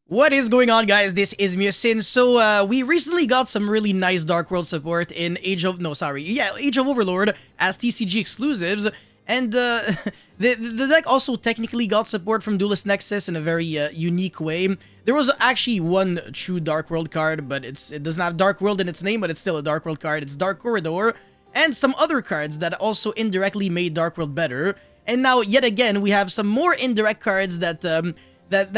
What is going on, guys? This is Musin. So, we recently got some really nice Dark World support in Age of Overlord as TCG exclusives. And, the deck also technically got support from Duelist Nexus in a very unique way. There was actually one true Dark World card, but it doesn't have Dark World in its name, but it's still a Dark World card. It's Dark Corridor, and some other cards that also indirectly made Dark World better. And now, yet again, we have some more indirect cards that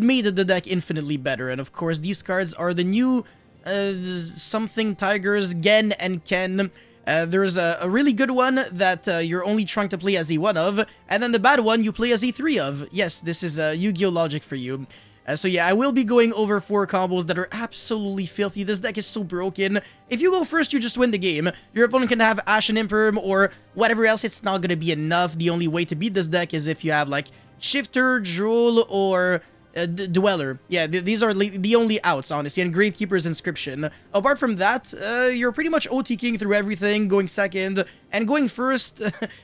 made the deck infinitely better. And of course, these cards are the new something Tigers, Gen and Ken. There's a really good one that you're only trying to play as E1 of, and then the bad one you play as E3 of. Yes, this is Yu-Gi-Oh! Logic for you. So yeah, I will be going over 4 combos that are absolutely filthy. This deck is so broken. If you go first, you just win the game. Your opponent can have Ashen Imperm or whatever else, it's not gonna be enough. The only way to beat this deck is if you have like Shifter, Droll, or Dweller. Yeah, these are the only outs, honestly, and Gravekeeper's Inscription. Apart from that, you're pretty much OTKing through everything, going second, and going first.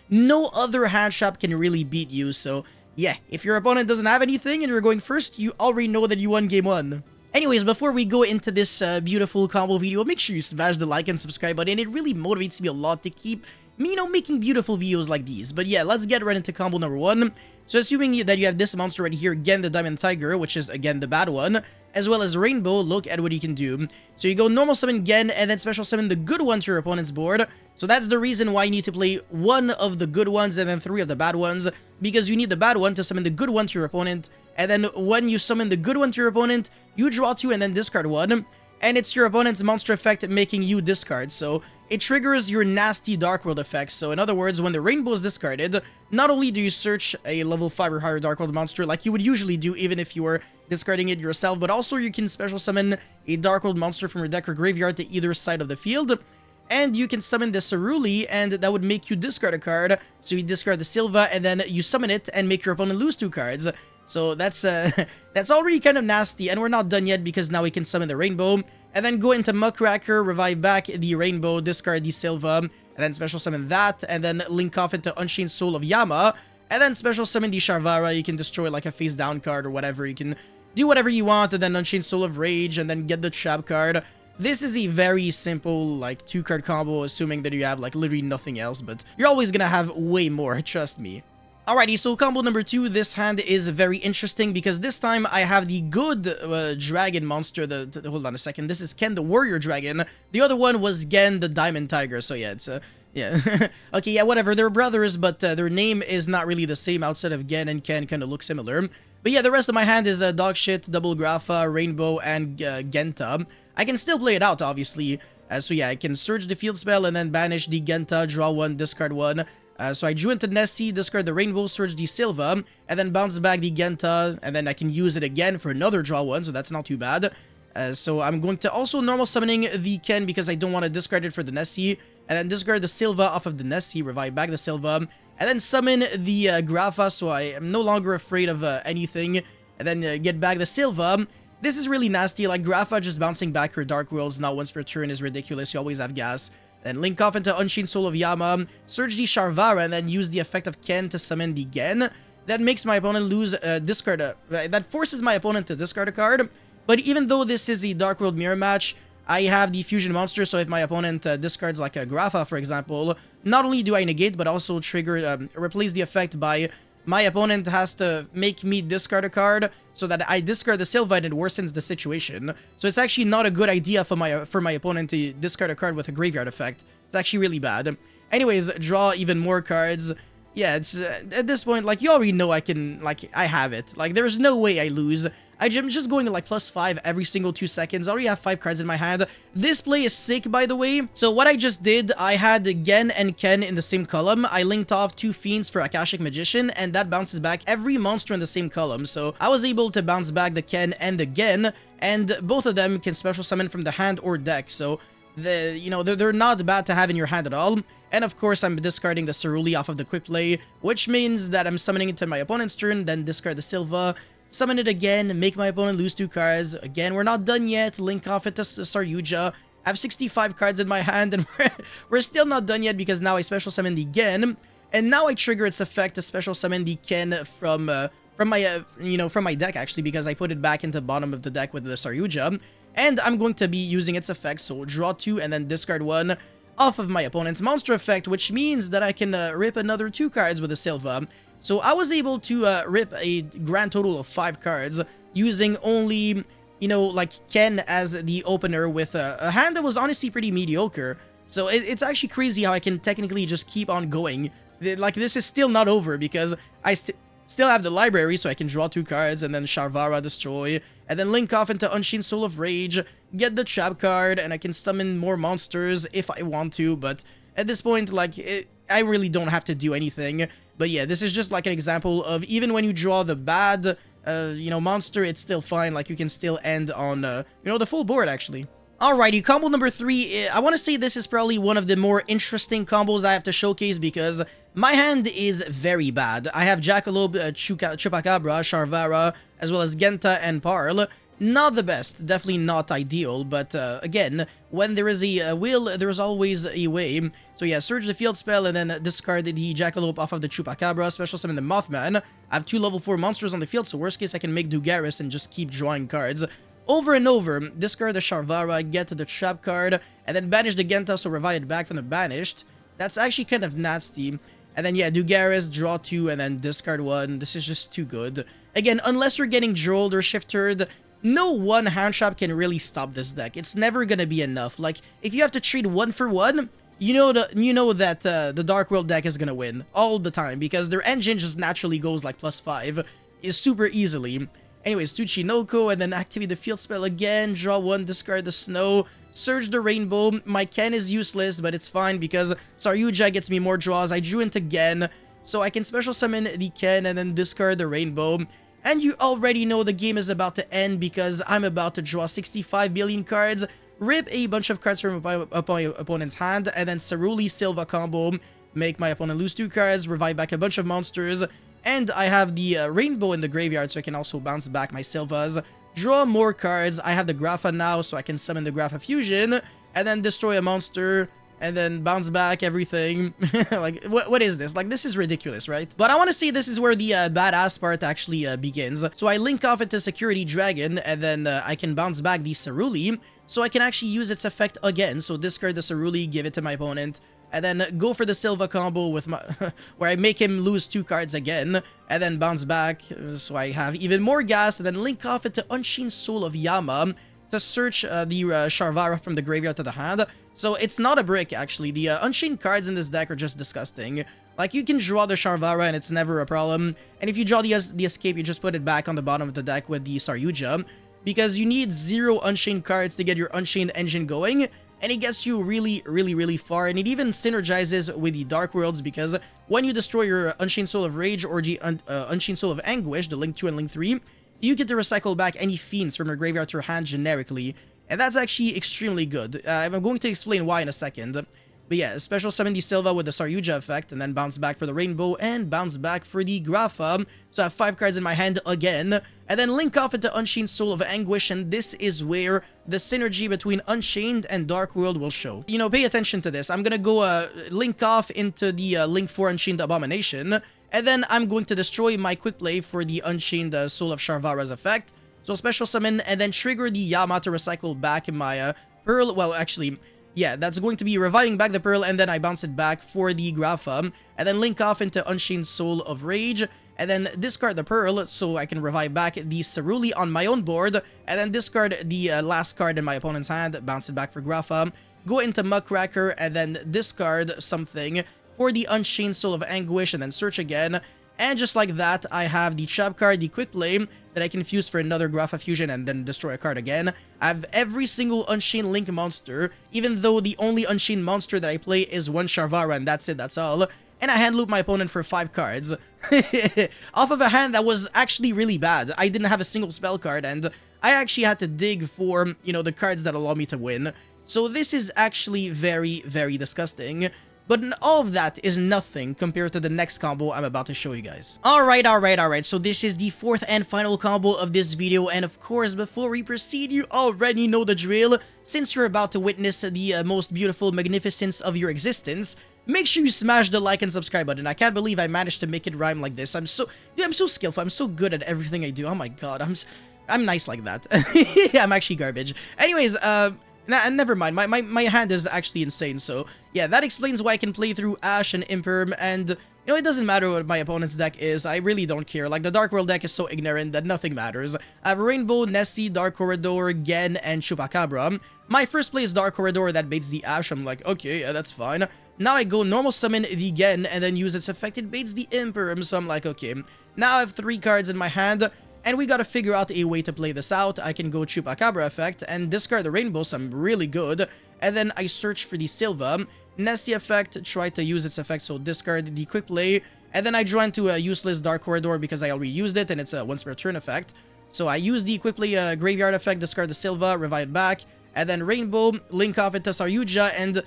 No other hand shop can really beat you, so yeah, if your opponent doesn't have anything and you're going first, you already know that you won game 1. Anyways, before we go into this beautiful combo video, make sure you smash the like and subscribe button. It really motivates me a lot to keep me, making beautiful videos like these. But yeah, let's get right into combo number 1. So assuming that you have this monster right here, again, the Diamond Tiger, which is, again, the bad one, as well as Rainbow, look at what you can do. So you go normal summon Gen, and then special summon the good one to your opponent's board. So that's the reason why you need to play 1 of the good ones and then 3 of the bad ones, because you need the bad one to summon the good one to your opponent, and then when you summon the good one to your opponent, you draw 2 and then discard 1, and it's your opponent's monster effect making you discard. So it triggers your nasty Dark World effects. So in other words, when the Rainbow is discarded, not only do you search a level 5 or higher Dark World monster like you would usually do even if you were discarding it yourself, but also you can special summon a Dark World monster from your deck or graveyard to either side of the field. And you can summon the Ceruli, and that would make you discard a card. So you discard the Silva, and then you summon it and make your opponent lose 2 cards. So that's already kind of nasty, and we're not done yet because now we can summon the Rainbow. And then go into Muckracker, revive back the Rainbow, discard the Silva, and then special summon that, and then link off into Unchained Soul of Yama, and then special summon the Sharvara. You can destroy like a face down card or whatever. You can do whatever you want, and then Unchained Soul of Rage, and then get the Trap card. This is a very simple, like, 2-card combo, assuming that you have, like, literally nothing else, but you're always gonna have way more, trust me. Alrighty, so combo number 2, this hand is very interesting because this time I have the good dragon monster, hold on a second, this is Ken the Warrior Dragon. The other one was Gen the Diamond Tiger, so yeah, it's, yeah. Okay, yeah, whatever, they're brothers, but their name is not really the same outside of Gen and Ken kind of look similar. But yeah, the rest of my hand is Dogshit, Double Grapha, Rainbow, and Genta. I can still play it out, obviously. So yeah, I can Surge the Field Spell and then banish the Genta, draw 1, discard 1. So I drew into Nessie, discard the Rainbow, Surge the Silva, and then bounce back the Genta, and then I can use it again for another draw 1, so that's not too bad. So I'm going to also normal summoning the Ken because I don't want to discard it for the Nessie, and then discard the Silva off of the Nessie, revive back the Silva, and then summon the Grapha, so I am no longer afraid of anything, and then get back the Silva. This is really nasty, like Grapha just bouncing back her Dark Worlds not once per turn is ridiculous, you always have gas. Then link off into Unchained Soul of Yama, search the Sharvara, and then use the effect of Ken to summon the Gen. That makes my opponent lose that forces my opponent to discard a card. But even though this is a Dark World mirror match, I have the Fusion Monster, so if my opponent discards like a Grapha, for example, not only do I negate, but also trigger, replace the effect by my opponent has to make me discard a card so that I discard the Silva and it worsens the situation. So it's actually not a good idea for my opponent to discard a card with a graveyard effect. It's actually really bad. Anyways, draw even more cards. Yeah, it's at this point, like, you already know I have it. Like, there's no way I lose. I'm just going to like +5 every single 2 seconds. I already have 5 cards in my hand. This play is sick, by the way. So what I just did, I had Gen and Ken in the same column. I linked off 2 Fiends for Akashic Magician, and that bounces back every monster in the same column. So I was able to bounce back the Ken and the Gen, and both of them can special summon from the hand or deck. So they're not bad to have in your hand at all. And of course, I'm discarding the Ceruli off of the quick play, which means that I'm summoning it to my opponent's turn, then discard the Silva, summon it again, make my opponent lose 2 cards. Again, we're not done yet. Link off it to Saryuja. I have 65 cards in my hand, and we're still not done yet because now I special summon the Gen. And now I trigger its effect to special summon the Ken from from my, from my deck actually, because I put it back into the bottom of the deck with the Saryuja. And I'm going to be using its effect, so draw 2 and then discard 1 off of my opponent's monster effect, which means that I can rip another 2 cards with the Silva. So I was able to rip a grand total of 5 cards using only, like Ken as the opener with a hand that was honestly pretty mediocre. So it's actually crazy how I can technically just keep on going. Like, this is still not over because I still have the library, so I can draw 2 cards and then Sharvara destroy, and then link off into Unchained Soul of Rage, get the trap card, and I can summon more monsters if I want to, but at this point, like, I really don't have to do anything. But yeah, this is just like an example of even when you draw the bad, monster, it's still fine. Like, you can still end on, the full board, actually. Alrighty, combo number 3, I want to say this is probably one of the more interesting combos I have to showcase because my hand is very bad. I have Jackalope, Chupacabra, Sharvara, as well as Genta and Parl. Not the best, definitely not ideal, but again, when there is a will, there's always a way. So yeah, Surge the field spell and then discard the Jackalope off of the Chupacabra, special summon the Mothman. I have 2 level 4 monsters on the field, so worst case I can make Dugaris and just keep drawing cards over and over. Discard the Sharvara, get to the trap card, and then banish the Genta, so revive it back from the banished. That's actually kind of nasty. And then yeah, Dugaris, draw 2, and then discard 1. This is just too good. Again, unless you're getting Drolled or Shifted, no one hand trap can really stop this deck. It's never gonna be enough. Like, if you have to trade 1 for 1, you know that the Dark World deck is gonna win all the time because their engine just naturally goes like +5 is super easily. Anyways, Tsuchinoko, and then activate the field spell again, draw 1, discard the snow, Surge the Rainbow. My Ken is useless, but it's fine because Saryuja gets me more draws. I drew into Gen, so I can special summon the Ken and then discard the Rainbow. And you already know the game is about to end because I'm about to draw 65 billion cards, rip a bunch of cards from my opponent's hand, and then Ceruli Silva combo, make my opponent lose 2 cards, revive back a bunch of monsters, and I have the Rainbow in the graveyard, so I can also bounce back my Silvas, draw more cards. I have the Grapha now, so I can summon the Grapha Fusion, and then destroy a monster, and then bounce back everything. Like, what is this? Like, this is ridiculous, right? But I want to say this is where the badass part actually begins. So I link off into Security Dragon, and then I can bounce back the Ceruli, so I can actually use its effect again. So discard the Ceruli, give it to my opponent, and then go for the Silva combo with my where I make him lose 2 cards again, and then bounce back, so I have even more gas, and then link off into Unchained Soul of Yama to search the Sharvara from the graveyard to the hand. So it's not a brick, actually. The Unchained cards in this deck are just disgusting. Like, you can draw the Sharvara and it's never a problem, and if you draw the Escape, you just put it back on the bottom of the deck with the Saryuja, because you need 0 Unchained cards to get your Unchained engine going, and it gets you really, really, really far, and it even synergizes with the Dark Worlds, because when you destroy your Unchained Soul of Rage or the Unchained Soul of Anguish, the Link 2 and Link 3, you get to recycle back any Fiends from your graveyard to your hand generically, and that's actually extremely good. I'm going to explain why in a second. But yeah, special summon the Silva with the Saryuja effect, and then bounce back for the Rainbow, and bounce back for the Grapha. So I have 5 cards in my hand again, and then link off into Unchained Soul of Anguish, and this is where the synergy between Unchained and Dark World will show. You know, pay attention to this. I'm gonna go link off into the Link 4 Unchained Abomination, and then I'm going to destroy my quick play for the Unchained Soul of Sharvara's effect. So special summon, and then trigger the Yama to recycle back my Pearl. Well, actually, yeah, that's going to be reviving back the Pearl, and then I bounce it back for the Grapha, and then link off into Unchained Soul of Rage, and then discard the Pearl, so I can revive back the Ceruli on my own board, and then discard the last card in my opponent's hand, bounce it back for Grapha, go into Muckracker, and then discard something for the Unchained Soul of Anguish, and then search again, and just like that, I have the trap card, the quick play, that I can fuse for another Grapha Fusion and then destroy a card again. I have every single Unchained Link monster, even though the only Unchained monster that I play is 1 Sharvara, and that's it, that's all. And I hand loop my opponent for 5 cards. Off of a hand that was actually really bad. I didn't have a single spell card, and I actually had to dig for, you know, the cards that allow me to win. So this is actually very, very disgusting. But all of that is nothing compared to the next combo I'm about to show you guys. Alright, so this is the 4th and final combo of this video, and of course, before we proceed, you already know the drill. Since you're about to witness the most beautiful magnificence of your existence, make sure you smash the like and subscribe button. I can't believe I managed to make it rhyme like this. I'm so skillful. I'm so good at everything I do. Oh my god, I'm nice like that. I'm actually garbage. Anyways, never mind. My hand is actually insane. So yeah, that explains why I can play through Ashe and Imperm, and you know, it doesn't matter what my opponent's deck is. I really don't care. Like, the Dark World deck is so ignorant that nothing matters. I have Rainbow, Nessie, Dark Corridor, Gen, and Chupacabra. My first play is Dark Corridor that baits the Ashe. I'm like, okay, yeah, that's fine. Now I go normal summon the Gen and then use its effect. It baits the Imperm. So I'm like, okay, now I have 3 cards in my hand. And we gotta figure out a way to play this out. I can go Chupacabra effect and discard the Rainbow, so I'm really good. And then I search for the Silva. Nessie effect, try to use its effect, so discard the quick play. And then I draw into a useless Dark Corridor because I already used it, and it's a once per turn effect. So I use the quick play graveyard effect, discard the Silva, revive back. And then Rainbow, link off into Saryuja, and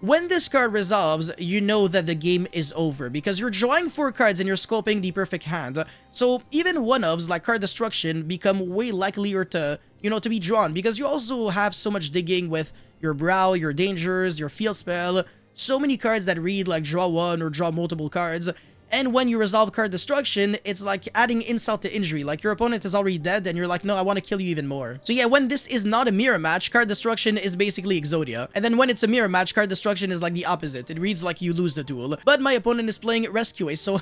when this card resolves, you know that the game is over because you're drawing 4 cards and you're sculpting the perfect hand. So even one-ofs like card destruction become way likelier to, you know, to be drawn because you also have so much digging with your brow, your dangers, your field spell, so many cards that read like draw 1 or draw multiple cards. And when you resolve card destruction, it's like adding insult to injury. Like, your opponent is already dead, and you're like, no, I want to kill you even more. So yeah, when this is not a mirror match, card destruction is basically Exodia. And then when it's a mirror match, card destruction is like the opposite. It reads like you lose the duel. But my opponent is playing Rescue, so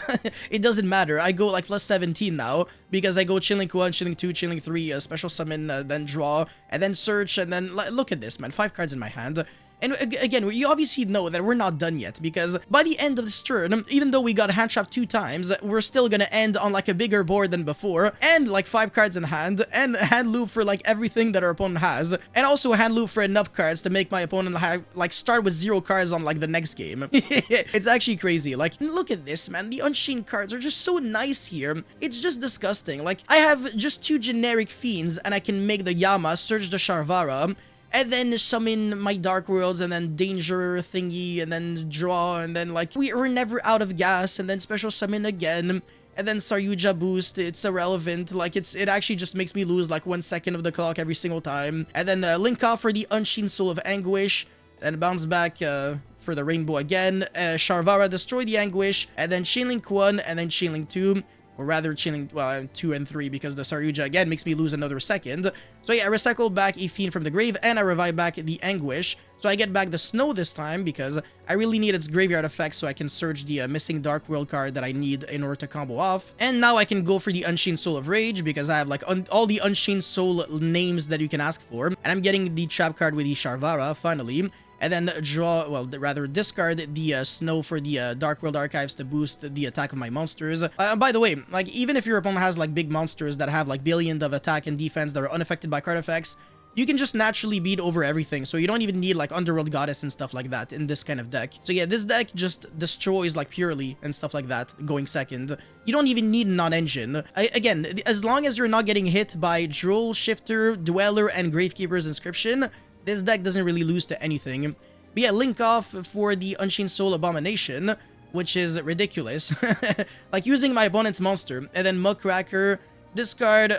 it doesn't matter. I go like plus 17 now, because I go Chilling 1, Chilling 2, Chilling 3, special summon, then draw, and then search, and then look at this, man. 5 cards in my hand. And again, you obviously know that we're not done yet, because by the end of this turn, even though we got hand trap 2 times, we're still gonna end on like a bigger board than before, and like 5 cards in hand, and hand loop for like everything that our opponent has, and also hand loop for enough cards to make my opponent like start with 0 cards on like the next game. It's actually crazy. Like, look at this, man. The Unchained cards are just so nice here. It's just disgusting. Like, I have just 2 generic fiends, and I can make the Yama, search the Sharvara, and then summon my Dark Worlds, and then Danger thingy, and then draw, and then like, we're never out of gas, and then special summon again, and then Saryuja boost. It's irrelevant. Like, it actually just makes me lose like 1 second of the clock every single time. And then link off for the Unchained Soul of Anguish, and bounce back for the Rainbow again. Sharvara, destroy the Anguish, and then Chainlink 1, and then Chainlink 2. Or rather, Chainlink, well, 2 and 3, because the Saryuja again makes me lose another second. So yeah, I recycle back a Fiend from the grave, and I revive back the Anguish. So I get back the Snow this time, because I really need its graveyard effect so I can search the missing Dark World card that I need in order to combo off. And now I can go for the Unchained Soul of Rage, because I have like all the Unchained Soul names that you can ask for. And I'm getting the trap card with the Sharvara, finally. And then draw, well, rather discard the Snow for the Dark World Archives to boost the attack of my monsters. By the way, like, even if your opponent has like big monsters that have like billions of attack and defense that are unaffected by card effects, you can just naturally beat over everything. So you don't even need like Underworld Goddess and stuff like that in this kind of deck. So yeah, this deck just destroys like purely and stuff like that going second. You don't even need non-engine. Again, as long as you're not getting hit by Droll, Shifter, Dweller, and Gravekeeper's Inscription, this deck doesn't really lose to anything. But yeah, link off for the Unchained Soul Abomination, which is ridiculous. Like, using my opponent's monster, and then Muckracker, discard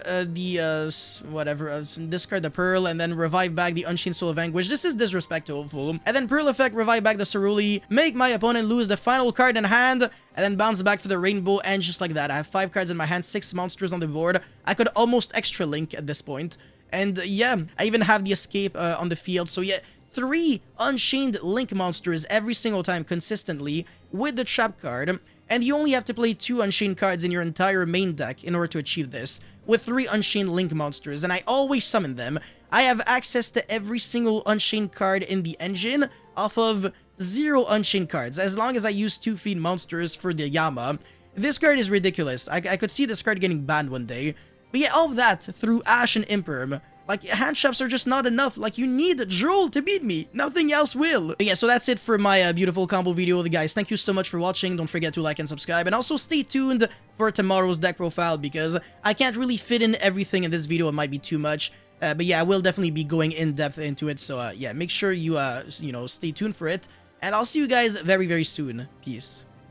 discard the Pearl, and then revive back the Unchained Soul of Anguish. This is disrespectful. And then Pearl effect, revive back the Ceruli, make my opponent lose the final card in hand, and then bounce back for the Rainbow, and just like that, I have 5 cards in my hand, 6 monsters on the board. I could almost extra link at this point. And yeah, I even have the escape on the field. So yeah, 3 Unchained Link monsters every single time consistently with the trap card. And you only have to play 2 Unchained cards in your entire main deck in order to achieve this, with 3 Unchained Link monsters. And I always summon them. I have access to every single Unchained card in the engine off of 0 Unchained cards, as long as I use 2 Fiend monsters for the Yama. This card is ridiculous. I could see this card getting banned one day. But yeah, all of that through Ashe and Imperm. Like, hand traps are just not enough. Like, you need Droll to beat me. Nothing else will. But yeah, so that's it for my beautiful combo video, guys. Thank you so much for watching. Don't forget to like and subscribe. And also stay tuned for tomorrow's deck profile, because I can't really fit in everything in this video. It might be too much. But yeah, I will definitely be going in depth into it. So yeah, make sure you, you know, stay tuned for it. And I'll see you guys very, very soon. Peace.